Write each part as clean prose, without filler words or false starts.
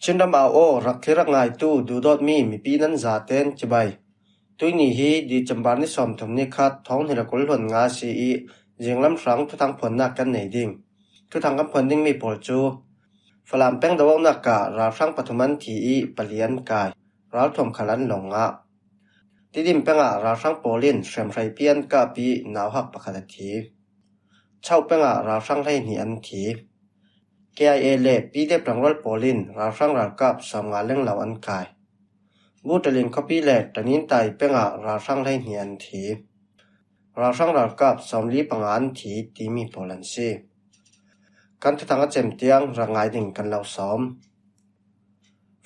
Chindam ao rakhirak ngai tu dudot mi pinan zaten chibai. Tuini hi di chambarni som thumni khat thong hirakul hon nga si I jinglam rang thu thang phon na kan nei ding. Thu thang kam phon ding mi pol chu. Falam peng dawang na ka ra rang pathuman thi I palian kai. Ral thom khalan longa. Tidim penga ra rang polin shrem rai pian ka pi naw hak pakhala thi. Chau penga ra rang lai ni an thi. KIA le pidep rangrol polin ra rang ra kap som nga leng law an kai. Butalin copy le tanin tai penga ra rang lai ni an thi. Ra rang ra kap som li pangan thi ti mi polan si. Kan thu thanga chem tiang ra ngai ding kan law som.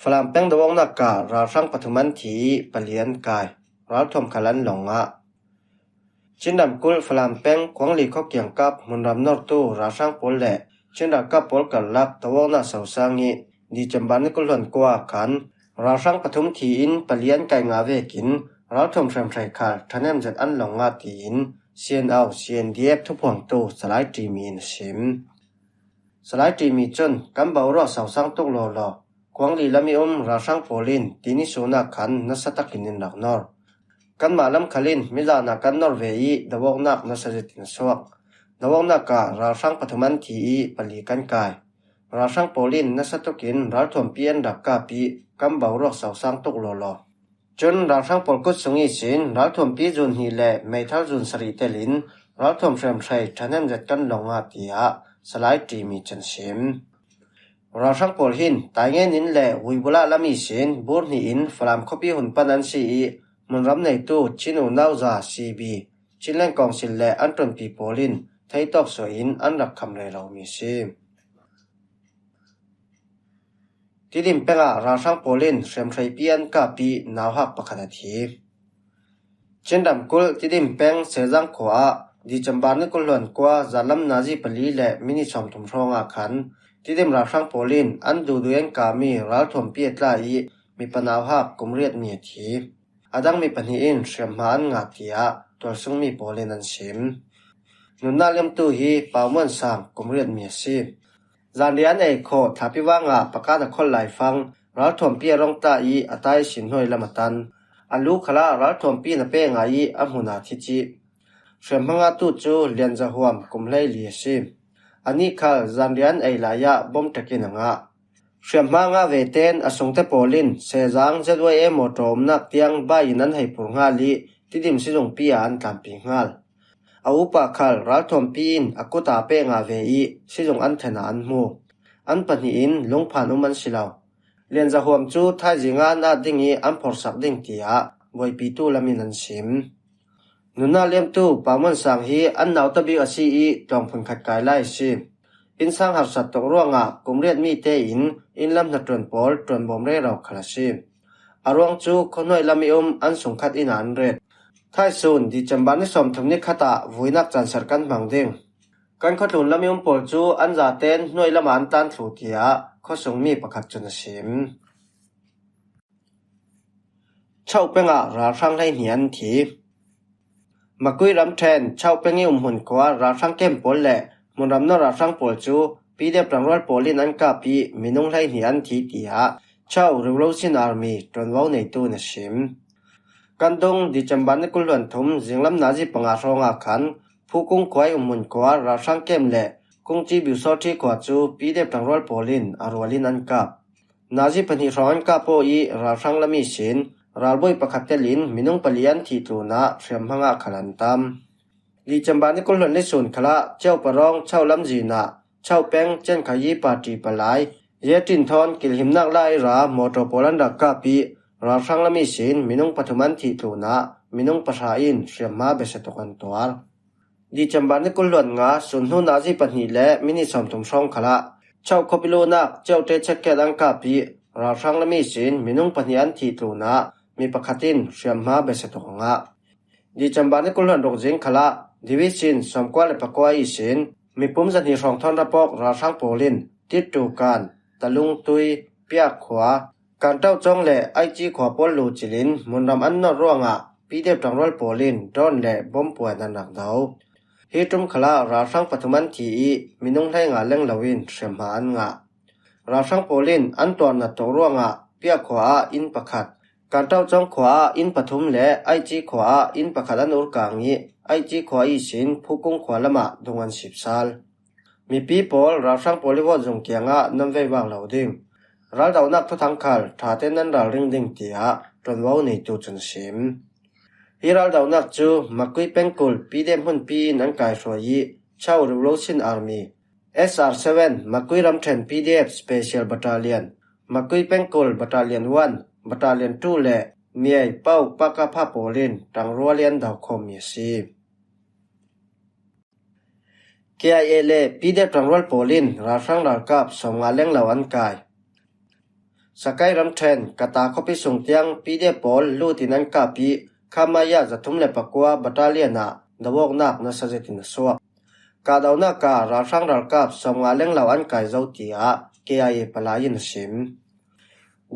Falam peng dawang na ka ra rang pathuman thi palian kai. Ral thom khalan longa. Chindam kul falam peng kwang li kho kyang kap munram nor tu ra rang pol le Chinda ka pol kalak tawang na sausangi di chambani kulon kwa kan ra rang pathum thi in palian kai nga ve kin ral thom shram thai khal thanem zat an longa ti in CNDF thuphang tu salai ti min sim salai ti mi chon kam bawro sausang tok lo lo kwang li lami ra rang polin tini suna khan na satakin in laknor kan malam khalin milana kan nor ve I dawang nak na sajetin swak Dawang na ka ra rang pathuman thi pali kan kai. Ra rang polin na satokin ral thom pian dak ka pi kam bawrok sausang tok lolo. Chun ra rang pol kut sungi sin ral thom pi jun hi le mai thal jun sari telin ral thom shrem thai thanem zat kan longa tia salai ti mi chan sim. Ra rang pol hin tai nge nin le uibula lami sin bur ni in falam khopi hun panan si munram nei tu chinu nauza CB chinleng kong sil le antron pi polin Thay tóc so in an rak kham le lau mi sim. Tidim penga ra rang polin shrem thai pian ka pi naw hak pakhala thi. Chindam kul tidim peng sejang khoa di chambar ni kulon kwa zalam naji pali le mini som thum thonga khan tidim ra rang polin an du dueng ka mi ral thom pi tla I mi panaw hak kumriat mi thi. Adang mi pani in shrem man nga tia tol sung mi polin an sim. Nunna lem tu hi pawmon sang kumriat mi si Zandian ei kho thapiwa nga pakada khol lai fang ral thom pi rong ta I atai sin hoi lamatan alu khala ral thom pi na pe nga I amhuna thichi shremhanga tu chu lianza huam kumhlei li si ani khal Zandian ei la ya bom takin nga shremhanga ve ten asungte polin sejang ZYM motom nak tiang ba inan hei purnga li tidim silung pi an tampi ngal Aupa khal ral thom pin akuta pe nga ve I silung an thena an mu an pani in lungphan uman silaw lianza huam chu thai jinga na dingi an phorsak ding tia boi pi tu lamin an sim nuna lem tu pamon sang hi an naw tabi asi I tongphun khat kai lai si in sang har sat tok ruanga kumriat mi te in lam na tron pol tron bom re raw khala si arwang chu khonoi lami an sungkhat in an ret Thai soon di chambani som thumni khata vuinak chansar kan mangding kan khotlun lami pol chu an za ten noi lama an tan thlu tia khosung mi pakhat chuna sim chau penga ra rang lai ni an thi makui ram then chau pengi hun kwa ra rang kem pol le munram no ra rang pol chu pidep rangrol polin an ka pi minung lai ni an thi tia chau revolution army tonwau nei tu na sim Kandong di chambani kulon thum jinglam naji panga ronga khan phukung kwai mun kwa ra rang kem le kungchi biusoti kwa chu pidep rangrol polin arwalin an kap naji pani ron ka po I ra rang lami sin ralboi pakhattelin minung palian thi tluna shremhanga khalan tam di chambani kulon le sun khala cheu parong chaulam jina chau peng chen khayi party palai yetin thon kilhimnak lai ra motopolan dak ka pi Ra rang lami sin minung pathuman thi tluna minung pasha in shremma besetokan tuar di chambani kulon nga sunhu naji pani le mini som thum song khala chau khopilo nak cheu te chekke dang ka pi ra rang lami sin minung pani an thi tluna mi pakhatin shremma besetokonga di chambani kulon rok jing khala division somkwa le pakwa I sin mi pumzan hi rong thon rapok ra rang polin titu kan talung tui pia khwa Kan tau chong le ai chi khwa pol lu chilin munram an no ruanga pidep tangrol polin don le bom puan an nak dau hi tum khala ra rang pathuman thi minung lai nga leng lawin shremha an nga ราช่างโปลินอันตัวนัดตัวร่วงเปียขวาอินประคัดการเต้าจ้องขวาอินปฐุมและไอจีขวาอินประคัดอันอุรกางนี้ไอจีขวาอีสินผู้กงขวาละมาดงอัน10 ซาลมีปีโปลราช่างโปลิวจงเกียงนำไว้วางเหล่าดิ่งรัลดาวนักทุทังคัลถ้าเต้นนั้นรัลริงดิ่งเตียจนว่าในตัวจนสิมฮิรัลดาวนักจูมักกุยเป็นกุลปีเดมหุ่นปีนั้นกายสวยชาว Revolution Army SR7 มักกุยรำเทรน PDF Special Battalion มักกุยเป็นกุล Battalion 1 Battalion 2และเมียเป้าปากาพาโปลินตังรัวเลียนดาวคอมมีซี KIA และ PDF ตังรัวโปลินราช่างรัลกับสมงาเล่งเหล่าอันกายสกายรำเทรนกตาคบิส่งเตียง PDF โปลลู่ตินันกาปีข้ามายาจะทุ่มเล็บปัวบัตาเลียนาดวกนักนัสเจตินสวกกาดาวนักการาช่างรัลกับสมงาเล่งเหล่าอันกายเจ้าเตีย KIA ปลายินสิม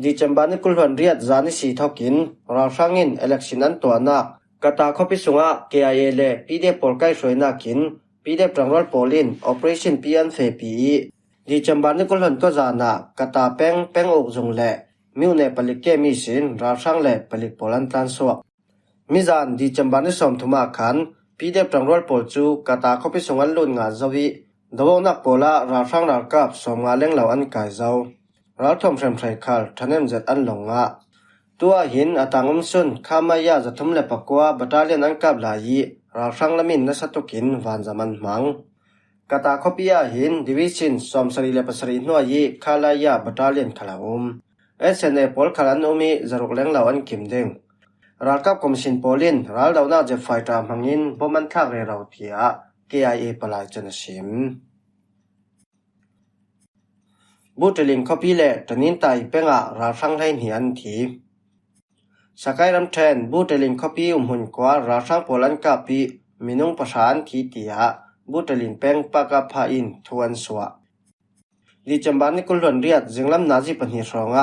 ดิจัมบานิคุลวันเรียดจานิสีทอกินราช่างอินเอเล็กชันนั้นตัวนักกตาคบิส่งKIA และ PDF โปลใกล้สวยนักกิน PDF ตังรัลโปลิน Operation PN เฟปีดิจัมบานิคุลวันก็จานักกตาแป้งอกจงแหละมิวเนปลิกเกมีสินราช่างและปลิกโปลันตันสวกมิจานดิจัมบานิสมทุมาขันPDF ตังรัลโปลจูกตาคบิส่งอันลุนงาจวิดวงนักโปละราช่างรัลกับสมงาเล่งเหล่าอันกายเจ้ารัฐทอมเฟรมไทรคัลทันเอ็มเจ็ดอันหลงตัวหินอตังสุนข้ามายาจะทุ่มเล็บปัวบัตาเลียนอันกับลายราช่างละมินนัสตุกินวันจามันมังกตาคบิยาหินดิวิชินสมสรีเลปสรีนัวยีคาลายาบัตาเลียนคลาSNA โปลคาลันอุมีจรุกเล่งเหล่าอันกิมเด้งรัลกับคอมชินโปลินรัลดาวนาเจฟไฟตามหังอินบมันทักเรราเทีย KIA ปลายจนสิมบูตลิงคอปีเล่ตนินไตเป็งราช่างไทยเหียนทีสกายรำเทรนบูตลิงคอปีหุ่นกว่าราช่างโปลันกาปีมินุงประสานทีเตียบูตลิงเป็งปากาพาอินทวนสวะดิจัมบานิคุลวันเรียดจึงลำนาจิปัญหาสอง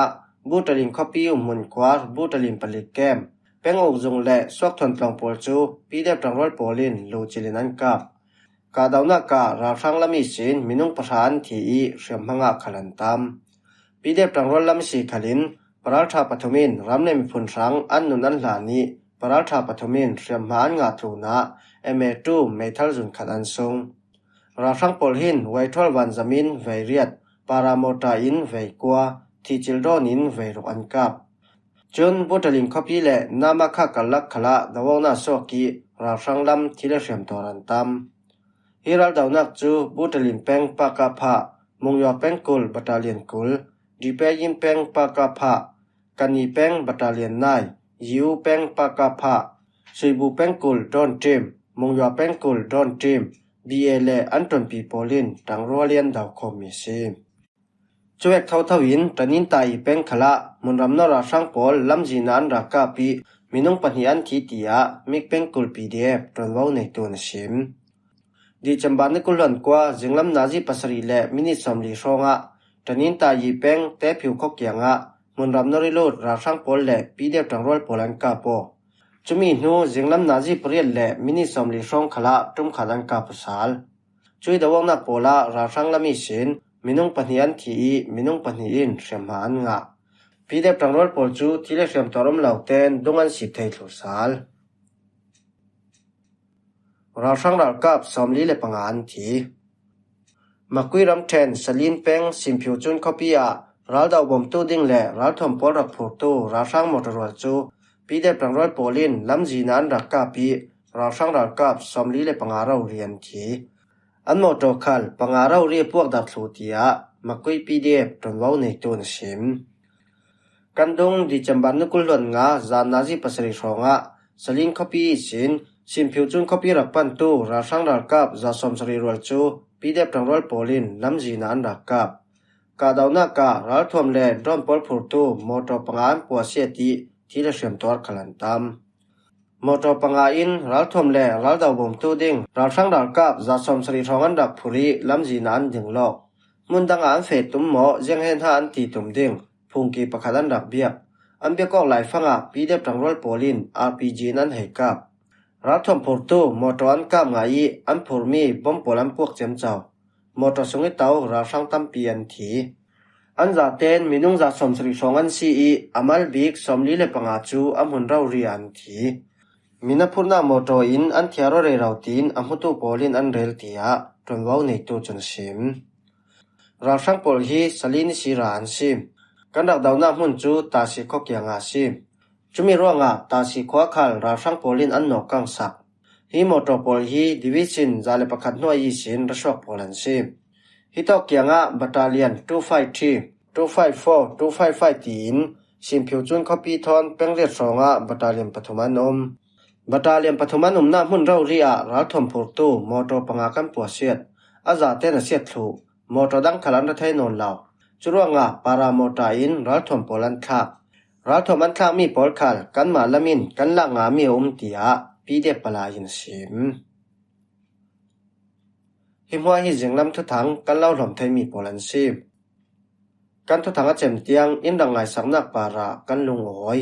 บูตลิงคอปีหุ่นกว่าบูตลิงปลิกแกมเป็งอกจงและสวกทนตองโปลจูปีเดบตังรัลโปลินลูจิลินันกับกาดาวนักการาช่างละมิสินมินุงประสานทีเสียมพังขลันตามปีเดบตังรัลละมิสีขลินปราชาปฐมินรำเนมพุนสังอันนุนันลานีปราชาปฐมินเสียมหานงาตรูนาMA2 เมทัลจุนขัดอันทรงราช่างโปลหินไวทอลวันจามินไวเรียดปาราโมตาอินไวกัวทีจิลโดนินไวรุกอันกับจนบุตรลิงคอปีเล่นามาคักกัลลักขละดาวนาโซกีราช่างลำที่เลเสียมตอรันตามฮิรัลดาวนักจูบุตรลิงเป็งปากาพะมุงยอเป็งกุลบัตาเลียนกุลดีเปยิมเป็งปากาพะกันนีเป็งบัตาเลียนนายยิวเป็งปากาพะสุยบูเป็งกุลดอนจิมมุงยอเป็งกุลดอนจิมBA และอันตอนปีโปลินตังรัวเลียนดาวคอมมิซีจวกเท่าทวินตนินไตเป็งขละมุนรำนราช่างโปลลำจีนันรักกาปีมินุงปัญญาทีเตียมิกเป็งกุล PDF ตอนว่าในตัวนชิมดิจัมบานิกุลันกว่าจึงลำนาจิปัสรีและมินิสมลีชงตนินไตยีเป็งเตผิวขกยังมุนรำนริโลดราช่างโปลและ PDF ตังรัวโปลันกาโปจุมีนูจึงลำนาจิปเรียและมินิสมลีชงขละตุมขัดันกาปสาลช่วยดาวนักโปละราช่างละมิสินมินุงปัญญาทีมินุงปัญญาอินเสียมหานPDF ตังรัวโปลจูที่เลเสียมตอรมเหล่าเต้นดงอันสิบเทลุสาลราช่างรัลกับสมลีเลปังอันทีมักกุยรำเทนสลินเป็งสิมพิวจุนคอปีรัลดาวบอมตูดิงและรัลทอมโปลรักผูตูราช่างมอตรัวจูPDF ตังรัวโปลินลำจีนันรักกาปีราช่างรัลกับสมลีเลปังอาเราเรียนทีอันมอตคัลปังอาเราเรียพวกดัดสูตีมักกุย PDF ตอนว่าในตัวนิสิมกันดงดิจัมบันนุกุลวันจานนาจิปัสริชงสลินคอปีสินสิมพิวจุนคอปีรักปันตูราช่างรัลกับจาสมสรีรัลจูPDF ตังรัวโปลินลำจีนันรักกับกาดาวนักการัลทอมเลดอนปอลพูตูมอตปังอันปัวเสียตีที่เลเสียมตัวขลันตามมอตปังอินรัลทอมเลรัลดาวบอมตูดิงรัลช่างรัลกับจาสมสรีชงอันดักพุรีลำจีนันดึงลอกมุนดังอันเฟตุมหมอเจียงเห็นหาอันตีตุมดิงพุงกีประคัดันดักเบียบอันเบียกอหลายฟังPDF ตังรัวโปลิน RPG นั้นให้กับรัลทอมพูตูมอตอันกับไงอันพูมีบอมโปลันพวกเจมเจ้ามอตสงเตารัลช่างตั้มเปียนที อันจาเตนมีนุ่งจาสมสริสองอันซีอีอามัลบิกสมลีเลปังอาจูอัมหุนเราเรียนทีมินาพุนนาโมโตอินอันเทียโรเรเราตีนอัมหุตุโปลินอันเรลตียจนว้าวในตัวจนชิมเราช่างโปลฮีสลีนิสิรานซิมกันดักดาวนามุนจูตาสิคอกยังอาซิมจุมีร่วงอาตาสิขวาคัลเราช่างโปลินอันนกกังสักฮีโมโตโปลฮีดิวิซินจาเลปคัดนัวยีสินระชวกโปลันซิมฮิตอกยังอาบัตาเลียน253 254 255ตีนสิมผิวจุนคอปีทอนเป็งเลียดสองอาบัตาเลียนปฐุมานมบัตาเลียนปฐุมานมนามุนเราเรียรัฐธมพูตูโมโตปังอากันปัวเสียดอาจาเตนเสียดถูโมโตดังขลันระไทยนนเหล่าจุร่วงอาปาราโมตาอินรัฐธมโปลันคารัฐธมอันคามีโปลคัลกันมาละมินกันลางามีเตียปีเดปลายินสิมหิมหัวหิจิงลำทุทังกันเล่าหล่อมไทยมีโปลันซิมกันทุทังอาเจมเตียงอินดังไงสังนักปาระกันลุงโอย